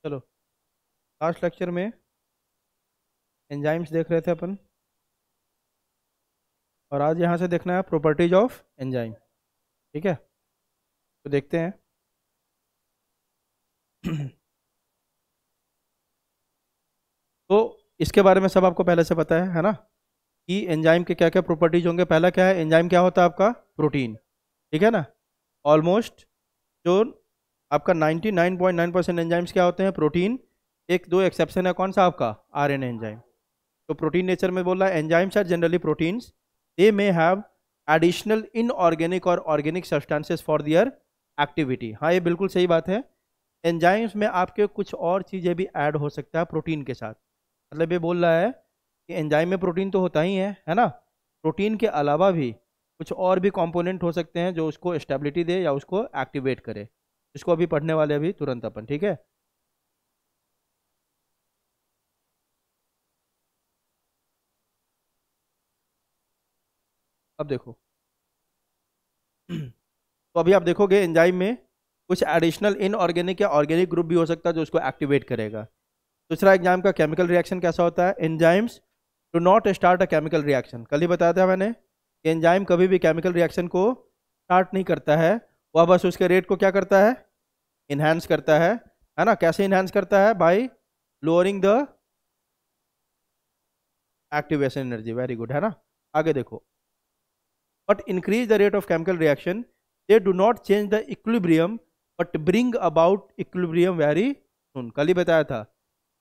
चलो, last lecture में enzymes देख रहे थे अपन, और आज यहाँ से देखना है प्रॉपर्टीज ऑफ एंजाइम। ठीक है, तो देखते हैं। तो इसके बारे में सब आपको पहले से पता है ना, कि एंजाइम के क्या क्या प्रॉपर्टीज होंगे। पहला क्या है, एंजाइम क्या होता है आपका, प्रोटीन। ठीक है ना, ऑलमोस्ट जो आपका 99.9% एंजाइम्स क्या होते हैं, प्रोटीन। एक दो एक्सेप्शन है, कौन सा आपका, आरएनए एंजाइम। तो प्रोटीन नेचर में बोल रहा है enzymes are generally proteins, they may have additional inorganic or organic substances for their activity. हाँ, ये बिल्कुल सही बात है। एंजाइम्स में आपके कुछ और चीज़ें भी ऐड हो सकता है प्रोटीन के साथ। मतलब ये बोल रहा है कि एंजाइम में प्रोटीन तो होता ही है ना, प्रोटीन के अलावा भी कुछ और भी कंपोनेंट हो सकते हैं जो उसको स्टेबिलिटी दे या उसको एक्टिवेट करे। इसको अभी पढ़ने वाले अभी तुरंत अपन। ठीक है, अब देखो। तो अभी आप देखोगे एंजाइम में कुछ एडिशनल इनऑर्गेनिक या ऑर्गेनिक ग्रुप भी हो सकता है जो उसको एक्टिवेट करेगा। दूसरा एंजाइम का केमिकल रिएक्शन कैसा होता है, enzymes do not start a chemical reaction. कल ही बताया था मैंने कि एंजाइम कभी भी केमिकल रिएक्शन को स्टार्ट नहीं करता है, वह बस उसके रेट को क्या करता है, इन्हांस करता है ना। कैसे इन्हांस करता है, bye lowering the activation energy. Very good, है ना। आगे देखो, but increase the rate of chemical reaction, they do not change the equilibrium but bring about equilibrium very soon। कल ही बताया था,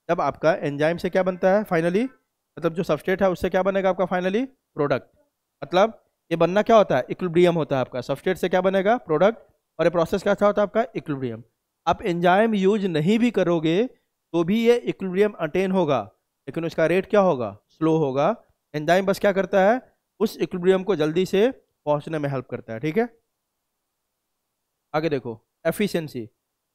जब आपका एंजाइम से क्या बनता है फाइनली, मतलब जो सबस्ट्रेट है उससे क्या बनेगा आपका फाइनली, प्रोडक्ट। मतलब ये बनना क्या होता है, इक्विलिब्रियम होता है आपका। सबस्ट्रेट से क्या बनेगा, प्रोडक्ट। और ये प्रोसेस कैसा होता है आपका, इक्विलिब्रियम। आप एंजाइम यूज नहीं भी करोगे तो भी ये इक्विलिब्रियम अटेन होगा, लेकिन उसका रेट क्या होगा, स्लो होगा। एंजाइम बस क्या करता है, उस इक्विलिब्रियम को जल्दी से पहुंचने में हेल्प करता है। ठीक है, आगे देखो, efficiency,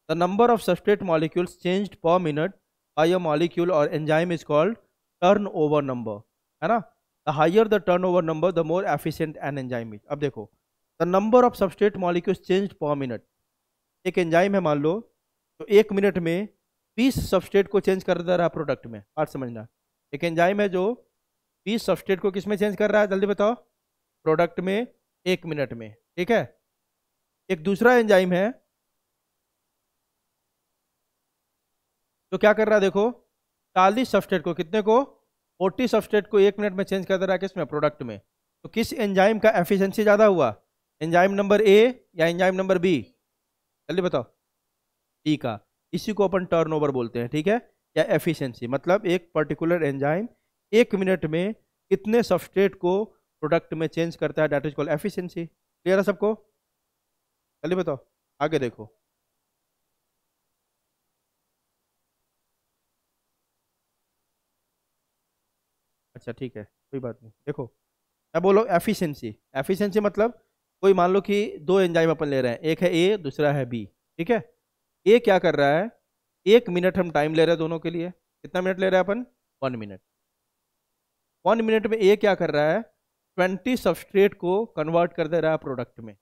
the number of substrate molecules changed per minute by a molecule और enzyme is called turnover number, है ना। The higher the turnover number the more efficient an enzyme is. अब देखो, the number of substrate molecules changed per minute. एक enzyme है मान लो, तो एक मिनट में 20 सबस्ट्रेट को चेंज कर दे रहा है प्रोडक्ट में। बात समझना, एक एंजाइम है जो 20 सबस्ट्रेट को किस में चेंज कर रहा है, जल्दी बताओ, प्रोडक्ट में, एक मिनट में। ठीक है, एक दूसरा एंजाइम है तो क्या कर रहा है, देखो, 40 सबस्ट्रेट को, कितने को, 40 सबस्ट्रेट को एक मिनट में चेंज कर दे रहा है किसमें, प्रोडक्ट में। तो किस एंजाइम का एफिशिएंसी ज्यादा हुआ, एंजाइम नंबर ए या एंजाइम नंबर बी, जल्दी बताओ, डी का। इसी को अपन टर्नओवर बोलते हैं। ठीक है, या एफिशिएंसी, मतलब एक पर्टिकुलर एंजाइम एक मिनट में कितने सबस्ट्रेट को प्रोडक्ट में चेंज करता है, that is called efficiency. Clear है सबको, जल्दी बताओ, आगे देखो। अच्छा ठीक है, कोई बात नहीं। देखो, मैं बोलो एफिशिएंसी, एफिशिएंसी मतलब कोई मान लो कि दो एंजाइम अपन ले रहे हैं, एक है ए दूसरा है बी। ठीक है, ए क्या कर रहा है, एक मिनट हम टाइम ले रहे हैं दोनों के लिए। कितना मिनट ले रहे हैं अपन, 1 मिनट। 1 मिनट में ए क्या कर रहा है, 20 सबस्ट्रेट को कन्वर्ट कर दे रहा है प्रोडक्ट में,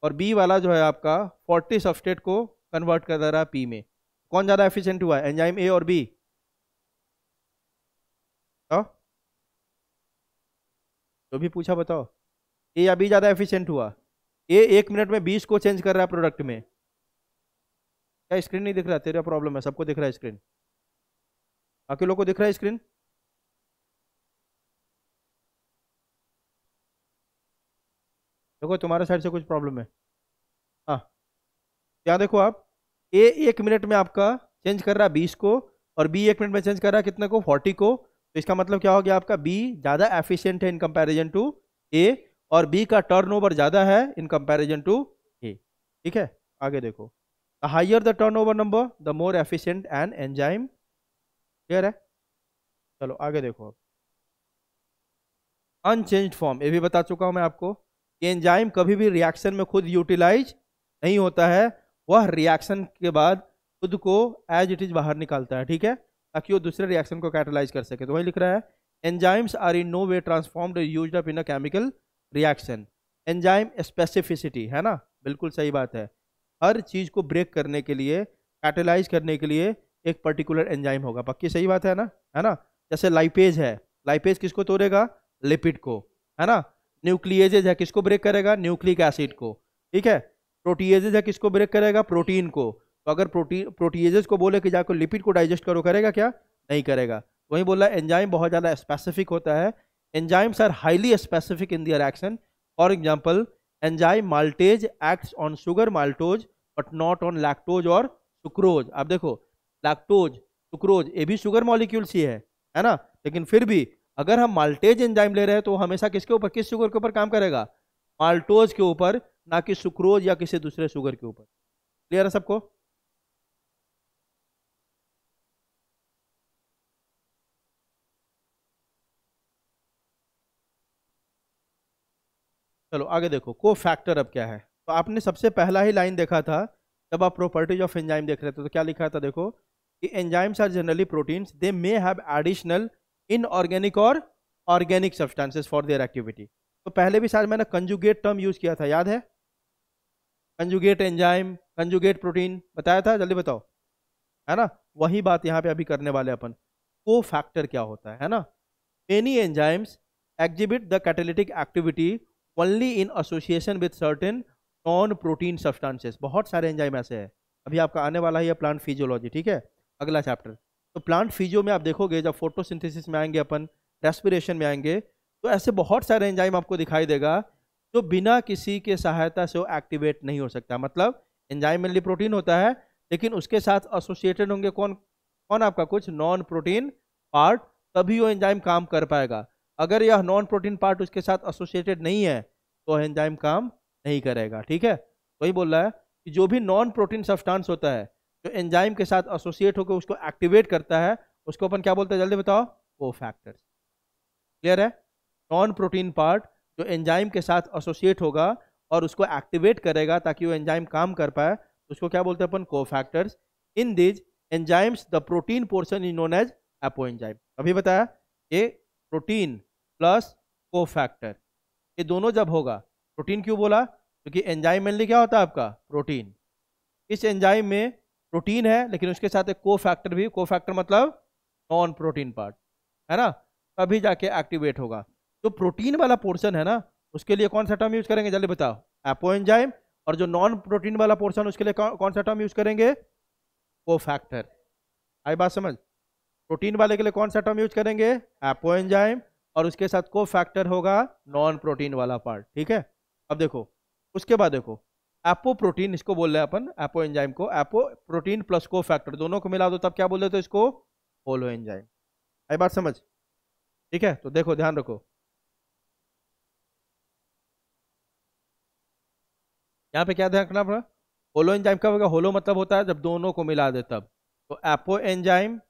और बी वाला जो है आपका 40 सबस्ट्रेट को कन्वर्ट कर दे रहा है पी में। कौन ज़्यादा एफिशिएंट हुआ है, एंजाइम ए और बी, बताओ, जो भी पूछा बताओ, ए या बी ज़्यादा एफिशिएंट हुआ। ए एक मिनट में 20 को चेंज कर रहा है प्रोडक्ट में। क्या स्क्रीन नहीं दिख रहा, तेरा प्रॉब्लम है, सबको दिख रहा है स्क्रीन, बाकी लोग को दिख रहा है स्क्रीन। देखो तुम्हारे साइड से कुछ प्रॉब्लम है। हाँ, क्या देखो आप, ए एक मिनट में आपका चेंज कर रहा है 20 को, और बी एक मिनट में चेंज कर रहा है कितने को, 40 को। तो इसका मतलब क्या हो गया आपका, बी ज़्यादा एफिशिएंट है इन कंपैरिजन टू ए, और बी का टर्नओवर ज़्यादा है इन कंपैरिजन टू ए। ठीक है, आगे देखो, the higher the turnover number the more efficient an enzyme. Clear है, चलो आगे देखो। अनचेंज्ड फॉर्म, ये भी बता चुका हूं मैं आपको कि एंजाइम कभी भी रिएक्शन में खुद यूटिलाइज नहीं होता है, वह रिएक्शन के बाद खुद को एज इट इज बाहर निकालता है। ठीक है, ताकि वो दूसरे रिएक्शन को कैटलाइज कर सके। तो वही लिख रहा है, enzymes are in no way transformed used up in a chemical reaction. Enzyme specificity, है ना, बिल्कुल सही बात है। हर चीज को ब्रेक करने के लिए, कैटलाइज करने के लिए एक पर्टिकुलर एंजाइम होगा। पक्की सही बात है ना। जैसे लाइपेज है, लाइपेज किसको तोड़ेगा? लिपिड को, है ना। न्यूक्लिएजेज है, किसको ब्रेक करेगा? न्यूक्लिक एसिड को, ठीक है। प्रोटीएजेज है, किसको ब्रेक करेगा? प्रोटीन को। तो अगर प्रोटीएजेज को बोले कि जाकर लिपिड को डाइजेस्ट करो, करेगा क्या? नहीं करेगा। वही बोला एंजाइम बहुत ज़्यादा स्पेसिफिक होता है। Enzymes are highly specific in their action. For example, enzyme maltase acts on sugar maltose but not on lactose और सुक्रोज। आप देखो, लैक्टोज, सुक्रोज, ये भी शुगर मॉलिक्यूल्स ही है ना। लेकिन फिर भी अगर हम माल्टेज एंजाइम ले रहे हैं तो हमेशा किसके ऊपर, किस शुगर के ऊपर काम करेगा? माल्टोज के ऊपर, ना कि सुक्रोज या किसी दूसरे शुगर के ऊपर। क्लियर है सबको? चलो आगे देखो, को फैक्टर अब क्या है। तो आपने सबसे पहला ही लाइन देखा था जब आप प्रॉपर्टीज ऑफ एंजाइम देख रहे थे, तो क्या लिखा था? देखो कि enzymes are generally proteins, they may have additional inorganic or organic substances for their activity. तो पहले भी शायद मैंने कंजुगेट टर्म यूज किया था, याद है? कंजुगेट एंजाइम, कंजुगेट प्रोटीन बताया था, जल्दी बताओ, है ना। वही बात यहाँ पे अभी करने वाले अपन। को फैक्टर क्या होता है ना। Many enzymes exhibit the catalytic activity only in association with certain non protein substances। बहुत सारे एंजाइम ऐसे हैं। अभी आपका आने वाला है प्लांट फिजियोलॉजी, ठीक है, अगला चैप्टर। तो प्लांट फिजियो में आप देखोगे, जब फोटोसिंथेसिस में आएंगे अपन, रेस्पिरेशन में आएंगे, तो ऐसे बहुत सारे एंजाइम आपको दिखाई देगा जो बिना किसी के सहायता से वो एक्टिवेट नहीं हो सकता। मतलब एंजाइम मेनली प्रोटीन होता है, लेकिन उसके साथ एसोसिएटेड होंगे कौन कौन? आपका कुछ नॉन प्रोटीन पार्ट, तभी वो एंजाइम काम कर पाएगा। अगर यह नॉन प्रोटीन पार्ट उसके साथ एसोसिएटेड नहीं है तो एंजाइम काम नहीं करेगा, ठीक है। वही बोल रहा है कि जो भी नॉन प्रोटीन सब्सटेंस होता है जो एंजाइम के साथ एसोसिएट होकर उसको एक्टिवेट करता है, उसको अपन क्या बोलते हैं? जल्दी बताओ। कोफैक्टर्स। क्लियर है? नॉन प्रोटीन पार्ट जो एंजाइम के साथ एसोसिएट होगा और उसको एक्टिवेट करेगा ताकि वो एंजाइम काम कर पाए, उसको क्या बोलते हैं अपन? Cofactors. In this enzymes the protein portion is known as apoenzyme. अभी बताया, ये प्रोटीन प्लस कोफैक्टर, ये दोनों जब होगा, प्रोटीन क्यों बोला? क्योंकि एंजाइम मेनली क्या होता है आपका? प्रोटीन। इस एंजाइम में प्रोटीन है लेकिन उसके साथ एक कोफैक्टर भी, कोफैक्टर मतलब नॉन प्रोटीन पार्ट, है ना। तभी जाके एक्टिवेट होगा। जो प्रोटीन वाला पोर्शन है ना, उसके लिए कौन सा टर्म यूज करेंगे? जल्दी बताओ। Apo enzyme. और जो नॉन प्रोटीन वाला पोर्शन, उसके लिए कौन सा टर्म यूज करेंगे? कोफैक्टर। आई बात समझ? प्रोटीन वाले के लिए कौन सा टर्म यूज करेंगे? Apo enzyme. और उसके साथ को फैक्टर होगा नॉन प्रोटीन वाला पार्ट, ठीक है। अब देखो, उसके बाद देखो, एपो प्रोटीन इसको बोल रहे हैं अपन, एपो एंजाइम को। एपो प्रोटीन प्लस को फैक्टर दोनों को मिला दो, तब क्या बोल रहे? तो इसको होलो एंजाइम। आई बात समझ? ठीक है, तो देखो ध्यान रखो, यहाँ पे क्या ध्यान रखना पड़ा? होलो एंजाइम कब होगा? होलो मतलब होता है जब दोनों को मिला दे तब। तो apo enzyme,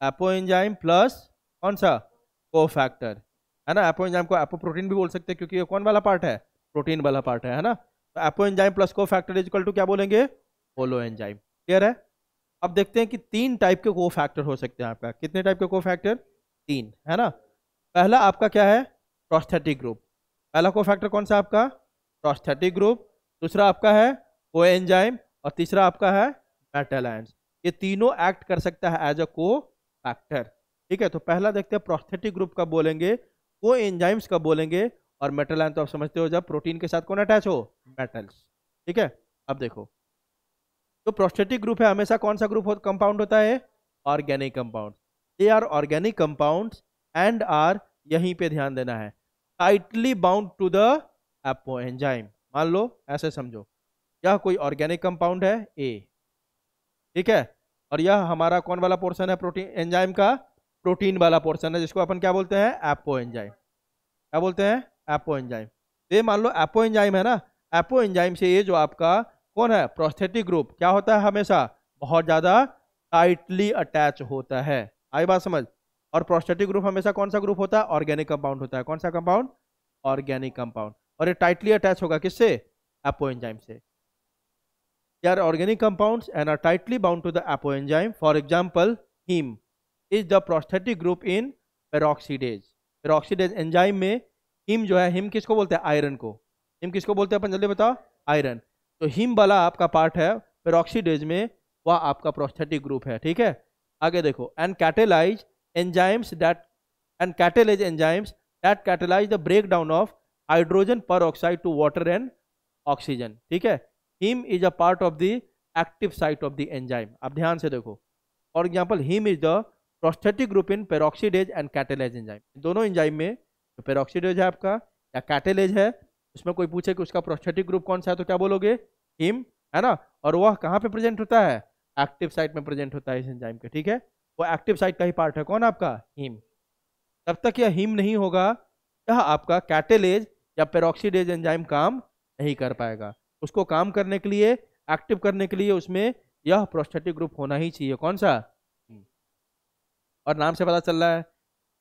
apo enzyme plus कौन सा? कोफैक्टर, है ना। एपो एंजाइम को एपो प्रोटीन भी बोल सकते हैं क्योंकि ये कौन वाला पार्ट है? प्रोटीन वाला पार्ट है ना। तो apo enzyme plus cofactor is equal to क्या बोलेंगे? Holo enzyme. क्लियर है? अब देखते हैं कि 3 टाइप के कोफैक्टर हो सकते हैं आपका। कितने टाइप के कोफैक्टर? 3, है ना। पहला आपका क्या है? Prosthetic group. पहला कोफैक्टर कौन सा आपका? Prosthetic group. दूसरा आपका है को एंजाइम। और तीसरा आपका है मेटल आयंस। ये तीनों एक्ट कर सकता है एज अ को फैक्टर, ठीक है। तो पहला देखते हैं प्रोस्थेटिक ग्रुप कब बोलेंगे, को एंजाइम्स कब बोलेंगे, और मेटल आयन तो आप समझते हो जब प्रोटीन के साथ कौन अटैच हो? मेटल्स, ठीक है। अब देखो, तो प्रोस्थेटिक ग्रुप है, हमेशा कौन सा ग्रुप कंपाउंड होता है? Organic compound. They are organic compounds and are, यहीं पे ध्यान देना है, tightly bound to the apo enzyme. मान लो ऐसे समझो, यह कोई ऑर्गेनिक कंपाउंड है ए, ठीक है, और यह हमारा कौन वाला पोर्शन है? प्रोटीन एंजाइम का प्रोटीन वाला पोर्शन है, जिसको अपन क्या बोलते हैं? Apo enzyme. क्या बोलते हैं? Apo enzyme. तो ये मान लो एपो एंजाइम है ना, एपो एंजाइम से ये जो आपका कौन है? प्रोस्थेटिक ग्रुप, क्या होता है? हमेशा बहुत ज्यादा टाइटली अटैच होता है। आई बात समझ? और प्रोस्थेटिक ग्रुप हमेशा कौन सा ग्रुप होता है? ऑर्गेनिक कंपाउंड होता है। कौन सा कंपाउंड? Organic compound. और ये टाइटली अटैच होगा किससे? एपो एंजाइम से। They are organic compounds and are tightly bound to the apoenzyme. For example, heme is the prosthetic group in peroxidase. Peroxidase enzyme में हिम जो है, हिम किसको बोलते हैं? आयरन को। हिम किसको बोलते हैं अपन? जल्दी बताओ। आयरन। तो हिम वाला आपका पार्ट है पेरोक्सीडेज में, वह आपका प्रोस्थेटिक ग्रुप है, ठीक है। आगे देखो, and catalyse enzymes that catalyse the breakdown of hydrogen peroxide to water and oxygen, ठीक है। Haem is a part of the active site of the enzyme. आप ध्यान से देखो, for example haem is the prosthetic group in peroxidase and catalase enzyme. दोनों enzyme में जो peroxidase है आपका या कैटेलेज है, उसमें कोई पूछे कि उसका प्रोस्थेटिक ग्रुप कौन सा है तो क्या बोलोगे? हीम, है ना। और वह कहाँ पे प्रेजेंट होता है? एक्टिव साइट में प्रेजेंट होता है इस एंजाइम के, ठीक है। वो एक्टिव साइट का ही पार्ट है, कौन आपका? हीम। तब तक यह हीम नहीं होगा, यह आपका कैटेलेज या पेरोक्सीडेज एंजाइम काम नहीं कर पाएगा। उसको काम करने के लिए, एक्टिव करने के लिए उसमें यह प्रोस्थेटिक ग्रुप होना ही चाहिए, कौन सा? और नाम से पता चल रहा है,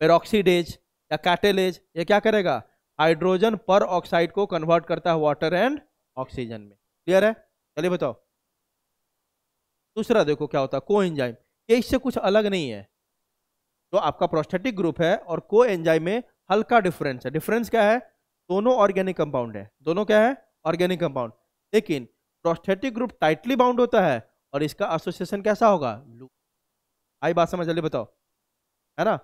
पेरोक्सीडेज या कैटेलेज ये क्या करेगा? हाइड्रोजन पर ऑक्साइड को कन्वर्ट करता है वाटर एंड ऑक्सीजन में। क्लियर है? चलिए बताओ। दूसरा देखो क्या होता है, को एंजाइम। ये इससे कुछ अलग नहीं है। जो आपका प्रोस्थेटिक ग्रुप है और को एंजाइम में हल्का डिफरेंस है। डिफरेंस क्या है? दोनों ऑर्गेनिक कंपाउंड है। दोनों क्या है? Organic compound. लेकिन प्रोस्थेटिक ग्रुप टाइटली बाउंड होता है और इसका एसोसिएशन कैसा होगा? लूप। आई बात समझ? जल्दी बताओ, है ना।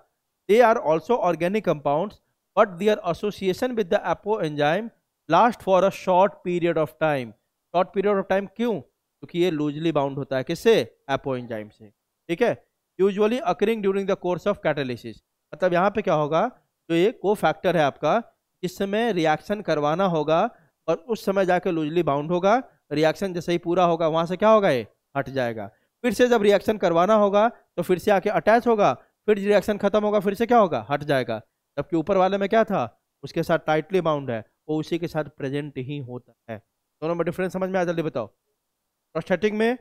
They are also organic compounds but their association with the apo enzyme last for a short period of time. Short period of time क्यों? क्योंकि ये लूजली बाउंड होता है, किससे? एपो एंजाइम से, ठीक है। Usually occurring during the course of catalysis. मतलब यहाँ पे क्या होगा, जो ये को फैक्टर है आपका, जिस समय रिएक्शन करवाना होगा और उस समय जाके लूजली बाउंड होगा। रिएक्शन जैसे ही पूरा होगा वहां से क्या होगा? ये हट जाएगा। फिर से जब रिएक्शन करवाना होगा तो फिर से आके अटैच होगा, फिर रिएक्शन खत्म होगा, फिर से क्या होगा? हट जाएगा। जबकि ऊपर वाले में क्या था? उसके साथ टाइटली बाउंड है, वो उसी के साथ प्रेजेंट ही होता है। दोनों में डिफरेंस समझ में आया? जल्दी बताओ। प्रोस्थेटिक में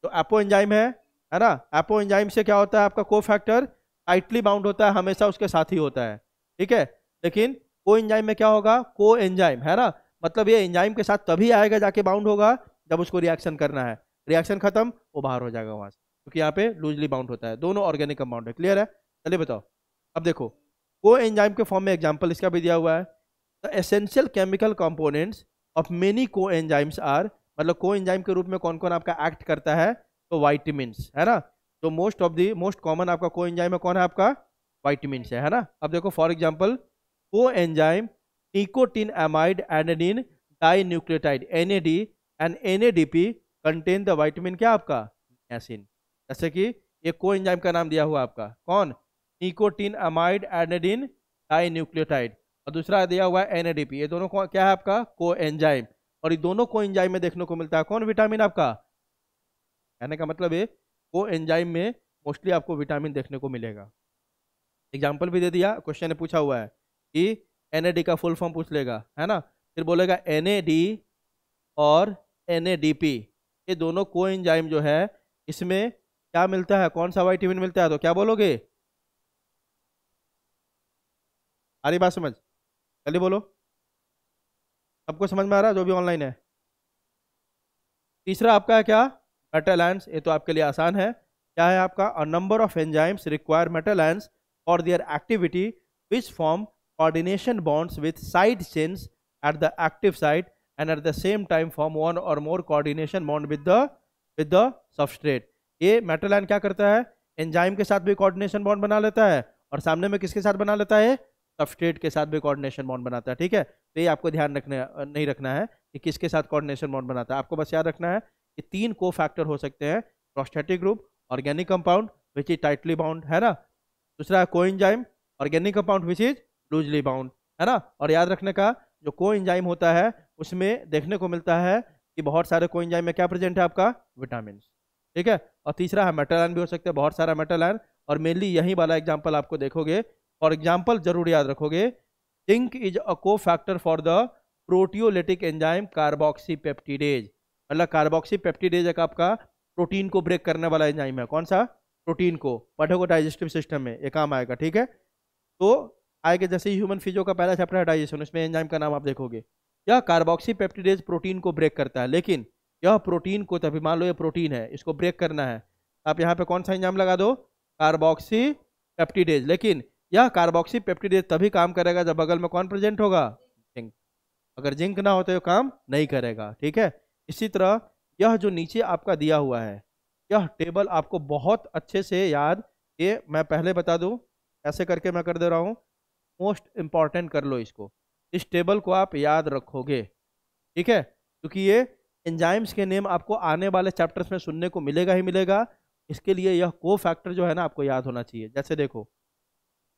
जो एपो एंजाइम है ना, एपो एंजाइम से क्या होता है आपका? को फैक्टर टाइटली बाउंड होता है, हमेशा उसके साथ ही होता है, ठीक है। लेकिन को एंजाइम में क्या होगा? को एंजाइम, है ना, मतलब ये एंजाइम के साथ तभी आएगा, जाके बाउंड होगा जब उसको रिएक्शन करना है। रिएक्शन खत्म, वो बाहर हो जाएगा वहां से, क्योंकि यहाँ पे लूजली बाउंड होता है। दोनों ऑर्गेनिक कंपाउंड है। क्लियर है? चलिए बताओ। अब देखो, को एंजाइम के फॉर्म में एग्जाम्पल इसका भी दिया हुआ है। The essential chemical components of many को एंजाइम्स आर, मतलब को एंजाइम के रूप में कौन कौन आपका एक्ट करता है? तो वाइटामिन्स, है ना। तो मोस्ट कॉमन आपका को एंजाइम में कौन है आपका? वाइटामिन्स है ना। अब देखो for example, coenzyme nicotinamide adenine dinucleotide NAD and NADP contain the vitamin क्या आपका? नियासिन। जैसे कि ये को एंजाइम का नाम दिया हुआ आपका, कौन? Nicotine amide adenine die nucleotide, और दूसरा दिया हुआ है NADP। ये दोनों क्या है आपका? को एंजाइम। और ये दोनों को एंजाइम में देखने को मिलता है कौन विटामिन आपका? कहने का मतलब है को एंजाइम में मोस्टली आपको विटामिन देखने को मिलेगा। एग्जाम्पल भी दे दिया, क्वेश्चन ने पूछा हुआ है कि NAD का फुल फॉर्म पूछ लेगा, है ना। फिर बोलेगा NAD और NADP, ये दोनों को एंजाइम जो है इसमें क्या मिलता है? कौन सा विटामिन मिलता है? तो क्या बोलोगे? आ रही बात समझ? चलिए बोलो, सबको समझ में आ रहा है जो भी ऑनलाइन है? तीसरा आपका है क्या? Metal ions. ये तो आपके लिए आसान है। क्या है आपका? A number of enzymes require metal ions for their activity which form coordination bonds with side chains at the active site and at the same time form one or more coordination bond with the substrate. ये metal ion क्या करता है? Enzyme के साथ भी coordination bond बना लेता है, और सामने में किसके साथ बना लेता है? सबस्ट्रेट के साथ भी कोऑर्डिनेशन बॉन्ड बनाता है, ठीक है। तो ये आपको ध्यान नहीं रखना है कि किसके साथ कोऑर्डिनेशन बॉन्ड बनाता है। आपको बस याद रखना है कि 3 को फैक्टर हो सकते हैं: prosthetic group, organic compound which is tightly bound, है ना। दूसरा है coenzyme, organic compound which is loosely bound, है ना। और याद रखने का, जो कोएंजाइम होता है उसमें देखने को मिलता है कि बहुत सारे कोएंजाइम में क्या प्रेजेंट है आपका? विटामिन, ठीक है। और तीसरा है मेटल आयन भी हो सकते हैं, बहुत सारा मेटल आयन, और मेनली यही वाला एग्जाम्पल आपको देखोगे। फॉर एग्जाम्पल जरूर याद रखोगे, जिंक इज अ को factor for the proteolytic enzyme carboxypeptidase. मतलब कार्बोक्सीपेप्टिडेज एक आपका प्रोटीन को ब्रेक करने वाला एंजाइम है। कौन सा? प्रोटीन को। पढ़ोगे डाइजेस्टिव सिस्टम में, ये काम आएगा, ठीक है। तो आएगा जैसे ह्यूमन फिजियो का पहला चैप्टर है डाइजेशन, उसमें एंजाइम का नाम आप देखोगे। यह कार्बोक्सीपेप्टिडेज प्रोटीन को ब्रेक करता है, लेकिन यह प्रोटीन को, तभी मान लो ये प्रोटीन है, इसको ब्रेक करना है, आप यहाँ पे कौन सा एंजाइम लगा दो? कार्बोक्सीपेप्टिडेज। लेकिन यह कार्बोक्सीपेप्टिडेज तभी काम करेगा जब बगल में कौन प्रेजेंट होगा? जिंक। अगर जिंक ना हो तो ये काम नहीं करेगा, ठीक है। इसी तरह यह जो नीचे आपका दिया हुआ है, यह टेबल आपको बहुत अच्छे से याद, ये मैं पहले बता दूं ऐसे करके मैं कर दे रहा हूँ, मोस्ट इंपॉर्टेंट कर लो इसको, इस टेबल को आप याद रखोगे, ठीक है, क्योंकि ये एंजाइम्स के नेम आपको आने वाले चैप्टर्स में सुनने को मिलेगा ही मिलेगा। इसके लिए यह को फैक्टर जो है ना आपको याद होना चाहिए। जैसे देखो,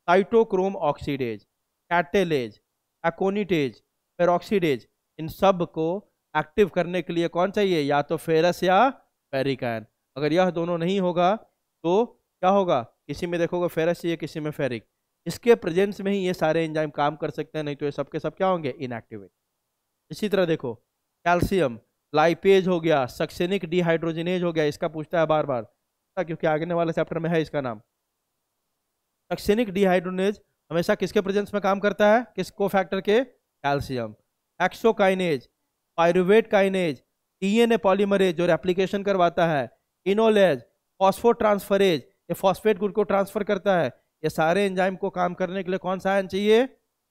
cytochrome oxidase, catalase, aconitase, peroxidase, इन सब को एक्टिव करने के लिए कौन चाहिए, या तो फेरस या फेरिक आयन। अगर यह दोनों नहीं होगा तो क्या होगा, किसी में देखोगे फेरस चाहिए, किसी में फेरिक। इसके प्रेजेंस में ही ये सारे एंजाइम काम कर सकते हैं, नहीं तो ये सब के सब क्या होंगे, इनएक्टिवेट। इसी तरह देखो, कैल्शियम लाइपेज हो गया, सक्सेनिक डिहाइड्रोजिनेज हो गया, इसका पूछता है बार बार, क्योंकि आगे वाले चैप्टर में है इसका नाम। सक्सेनिक डिहाइड्रोजिनेज हमेशा किसके प्रेजेंस में काम करता है, किस कोफैक्टर के, calcium. Hexokinase, pyruvate kinase, DNA polymerase जो रेप्लिकेशन करवाता है, इनोलेज, फॉस्फोट्रांसफरेज ये फॉस्फेट ग्रुप को ट्रांसफर करता है। ये सारे एंजाइम को काम करने के लिए कौन सा आयन चाहिए,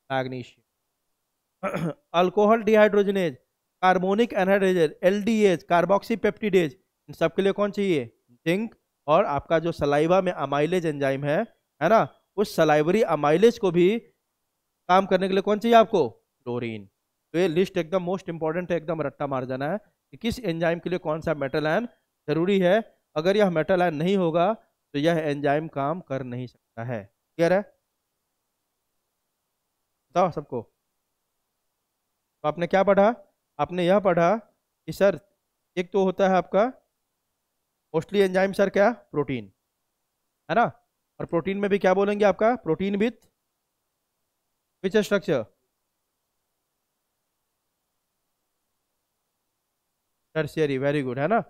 magnesium. Alcohol dehydrogenase, carbonic anhydrase, एलडीएज, कार्बोक्सीपेप्टिडेज, इन सब के लिए कौन चाहिए, जिंक। और आपका जो सलाइवा में अमाइलेज एंजाइम है ना, उस सलाइवरी अमाइलेज को भी काम करने के लिए कौन चाहिए आपको, क्लोरीन। तो ये लिस्ट एकदम मोस्ट इंपॉर्टेंट है, एकदम रट्टा मार जाना है कि किस एंजाइम के लिए कौन सा मेटल आयन जरूरी है। अगर यह मेटल आयन नहीं होगा तो यह एंजाइम काम कर नहीं सकता है। क्लियर है, बताओ सबको। तो आपने क्या पढ़ा, आपने यह पढ़ा कि सर एक तो होता है आपका मोस्टली एंजाइम सर क्या, प्रोटीन है ना, और प्रोटीन में भी क्या बोलेंगे आपका, protein which structure, tertiary, very good है ना।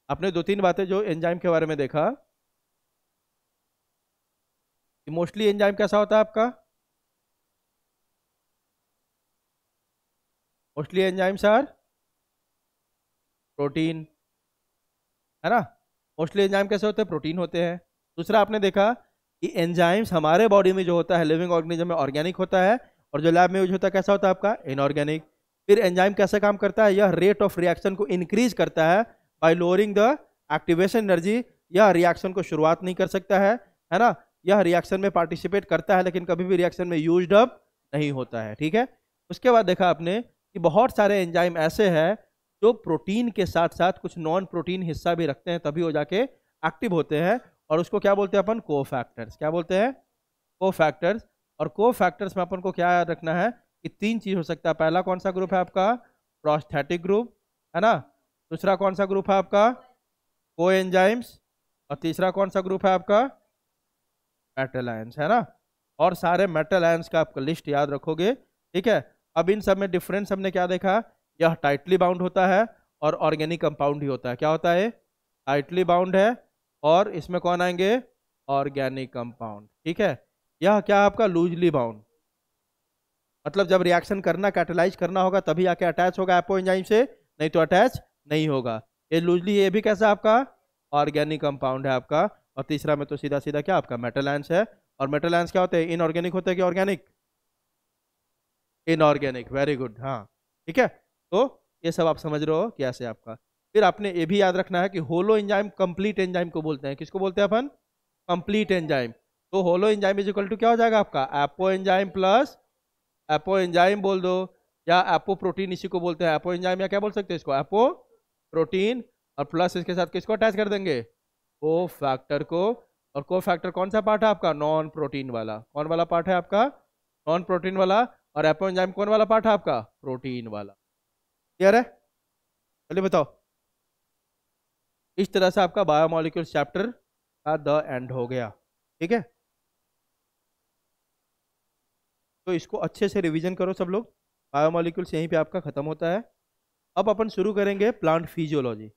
आपने दो तीन बातें जो एंजाइम के बारे में देखा, मोस्टली एंजाइम कैसा होता है आपका, मोस्टली एंजाइम्स आर प्रोटीन है ना, मोस्टली एंजाइम कैसे होते हैं, प्रोटीन होते हैं। दूसरा आपने देखा कि एंजाइम्स हमारे बॉडी में जो होता है लिविंग ऑर्गेनिज्म में ऑर्गेनिक होता है, और जो लैब में यूज होता है कैसा होता है आपका, इनऑर्गेनिक। फिर एंजाइम कैसे काम करता है, यह रेट ऑफ रिएक्शन को इंक्रीज करता है bye lowering the activation energy. यह रिएक्शन को शुरुआत नहीं कर सकता है ना, यह रिएक्शन में पार्टिसिपेट करता है लेकिन कभी भी रिएक्शन में यूज्ड अप नहीं होता है, ठीक है। उसके बाद देखा आपने कि बहुत सारे एंजाइम ऐसे हैं जो प्रोटीन के साथ साथ कुछ नॉन प्रोटीन हिस्सा भी रखते हैं, तभी हो जाके एक्टिव होते हैं, और उसको क्या बोलते हैं अपन, कोफैक्टर्स। क्या बोलते हैं, कोफैक्टर्स। और कोफैक्टर्स में अपन को क्या याद रखना है कि तीन चीज हो सकता है। पहला कौन सा ग्रुप है आपका, प्रोस्थेटिक ग्रुप है ना। दूसरा कौन सा ग्रुप है आपका, कोएंजाइम्स। और तीसरा कौन सा ग्रुप है आपका, मेटल आयंस है ना। और सारे मेटल आयंस का आपका लिस्ट याद रखोगे, ठीक है। अब इन सब में डिफरेंस हमने क्या देखा, यह टाइटली बाउंड होता है और ऑर्गेनिक कंपाउंड ही होता है। क्या होता है, टाइटली बाउंड है, और इसमें कौन आएंगे, ऑर्गेनिक कंपाउंड, ठीक है। यह क्या आपका लूजली बाउंड, मतलब जब रिएक्शन करना, कैटेलाइज करना होगा तभी आके अटैच होगा एपो एंजाइम से, नहीं तो अटैच नहीं होगा। ये लूजली, ये भी कैसा आपका ऑर्गेनिक कंपाउंड है आपका। और तीसरा में तो सीधा सीधा क्या आपका मेटल आयंस है। और मेटल आयंस क्या होते हैं, इनऑर्गेनिक होते हैं कि ऑर्गेनिक, इनऑर्गेनिक, वेरी गुड, हाँ ठीक है। तो ये सब आप समझ रहे हो कैसे आपका। फिर आपने ये भी याद रखना है कि होलो एंजाइम कंप्लीट एंजाइम को बोलते हैं। किसको बोलते हैं अपन, कंप्लीट एंजाइम। तो holo enzyme is equal to क्या हो जाएगा आपका, apo enzyme plus apo enzyme बोल दो, या एपो प्रोटीन, इसी को बोलते हैं एपो एंजाइम, या क्या बोल सकते हैं इसको, एपो प्रोटीन। और प्लस इसके साथ किसको अटैच कर देंगे, को फैक्टर को। और को फैक्टर कौन सा पार्ट है आपका, नॉन प्रोटीन वाला। कौन वाला पार्ट है आपका, नॉन प्रोटीन वाला। और एपो एंजाइम कौन वाला पार्ट है आपका, प्रोटीन वाला। क्लियर है, चलिए बताओ। इस तरह से आपका बायोमोलिक्यूल्स चैप्टर का द एंड हो गया, ठीक है। तो इसको अच्छे से रिवीजन करो सब लोग। बायोमोलिक्यूल्स यहीं पे आपका खत्म होता है। अब अपन शुरू करेंगे प्लांट फिजियोलॉजी।